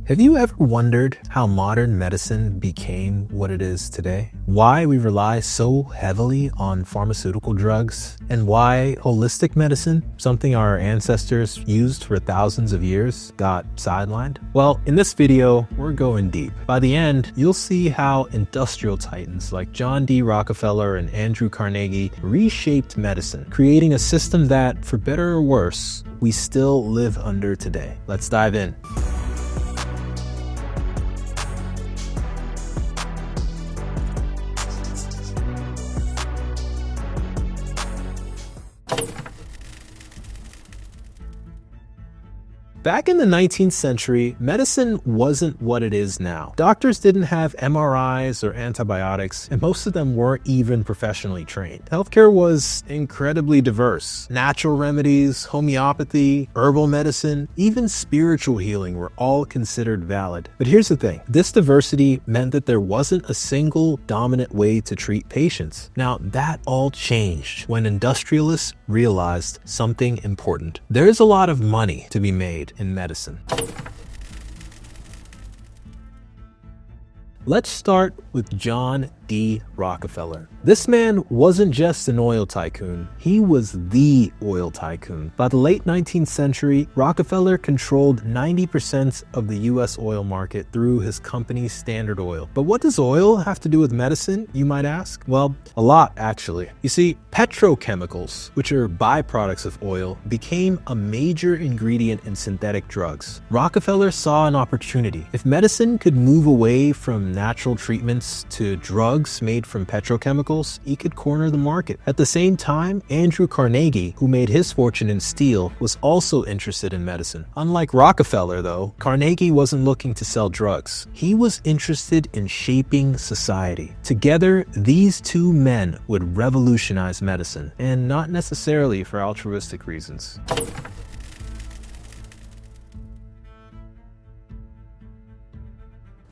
Have you ever wondered how modern medicine became what it is today? Why we rely so heavily on pharmaceutical drugs? And why holistic medicine, something our ancestors used for thousands of years, got sidelined? Well, in this video, we're going deep. By the end, you'll see how industrial titans like John D. Rockefeller and Andrew Carnegie reshaped medicine, creating a system that, for better or worse, we still live under today. Let's dive in. Back in the 19th century, medicine wasn't what it is now. Doctors didn't have MRIs or antibiotics, and most of them weren't even professionally trained. Healthcare was incredibly diverse. Natural remedies, homeopathy, herbal medicine, even spiritual healing were all considered valid. But here's the thing, this diversity meant that there wasn't a single dominant way to treat patients. Now, that all changed when industrialists realized something important. There is a lot of money to be made in medicine. Let's start with John D. Rockefeller. This man wasn't just an oil tycoon, he was the oil tycoon. By the late 19th century, Rockefeller controlled 90% of the US oil market through his company Standard Oil. But what does oil have to do with medicine, you might ask? Well, a lot actually. You see, petrochemicals, which are byproducts of oil, became a major ingredient in synthetic drugs. Rockefeller saw an opportunity. If medicine could move away from natural treatments to drugs made from petrochemicals, he could corner the market. At the same time, Andrew Carnegie, who made his fortune in steel, was also interested in medicine. Unlike Rockefeller, though, Carnegie wasn't looking to sell drugs. He was interested in shaping society. Together, these two men would revolutionize medicine, and not necessarily for altruistic reasons.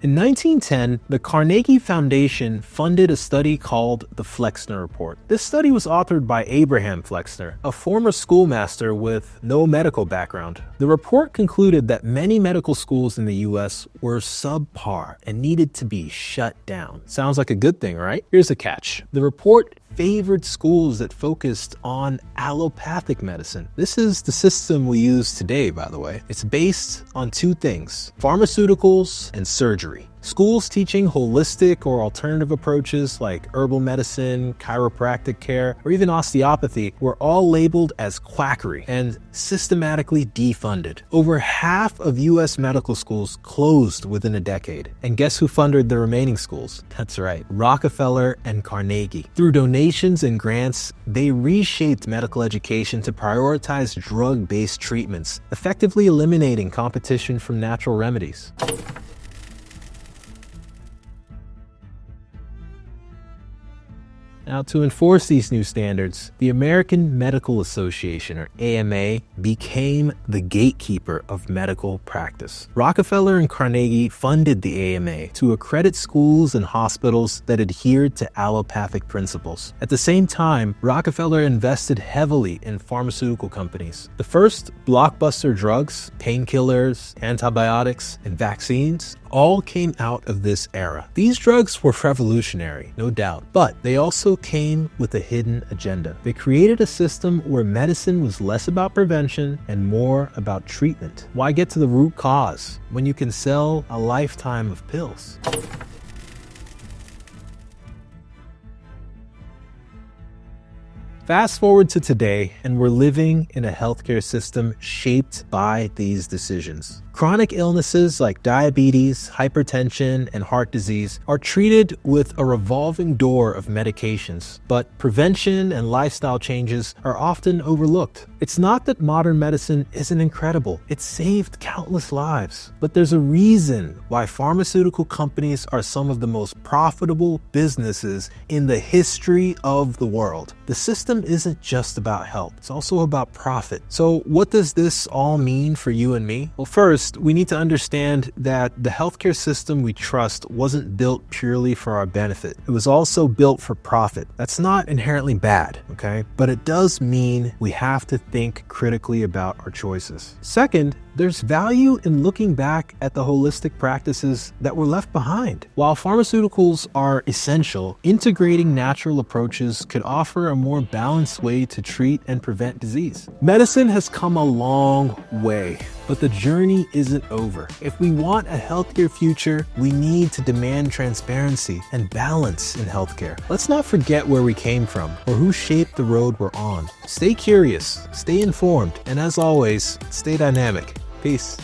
In 1910, the Carnegie Foundation funded a study called the Flexner Report. This study was authored by Abraham Flexner, a former schoolmaster with no medical background. The report concluded that many medical schools in the US were subpar and needed to be shut down. Sounds like a good thing, right? Here's the catch. The report favored schools that focused on allopathic medicine. This is the system we use today, by the way. It's based on two things: pharmaceuticals and surgery. Schools teaching holistic or alternative approaches like herbal medicine, chiropractic care, or even osteopathy were all labeled as quackery and systematically defunded. Over half of US medical schools closed within a decade. And guess who funded the remaining schools? That's right, Rockefeller and Carnegie. Through donations and grants, they reshaped medical education to prioritize drug-based treatments, effectively eliminating competition from natural remedies. Now, to enforce these new standards, the American Medical Association, or AMA, became the gatekeeper of medical practice. Rockefeller and Carnegie funded the AMA to accredit schools and hospitals that adhered to allopathic principles. At the same time, Rockefeller invested heavily in pharmaceutical companies. The first blockbuster drugs, painkillers, antibiotics, and vaccines all came out of this era. These drugs were revolutionary, no doubt, but they also came with a hidden agenda. They created a system where medicine was less about prevention and more about treatment. Why get to the root cause when you can sell a lifetime of pills? Fast forward to today, and we're living in a healthcare system shaped by these decisions. Chronic illnesses like diabetes, hypertension, and heart disease are treated with a revolving door of medications, but prevention and lifestyle changes are often overlooked. It's not that modern medicine isn't incredible. It's saved countless lives. But there's a reason why pharmaceutical companies are some of the most profitable businesses in the history of the world. The system isn't just about health, it's also about profit. So what does this all mean for you and me? Well, first, we need to understand that the healthcare system we trust wasn't built purely for our benefit. It was also built for profit. That's not inherently bad, okay? But it does mean we have to think critically about our choices. Second, There's value in looking back at the holistic practices that were left behind. While pharmaceuticals are essential, integrating natural approaches could offer a more balanced way to treat and prevent disease. Medicine has come a long way, but the journey isn't over. If we want a healthier future, we need to demand transparency and balance in healthcare. Let's not forget where we came from or who shaped the road we're on. Stay curious, stay informed, and as always, stay dynamic. Peace.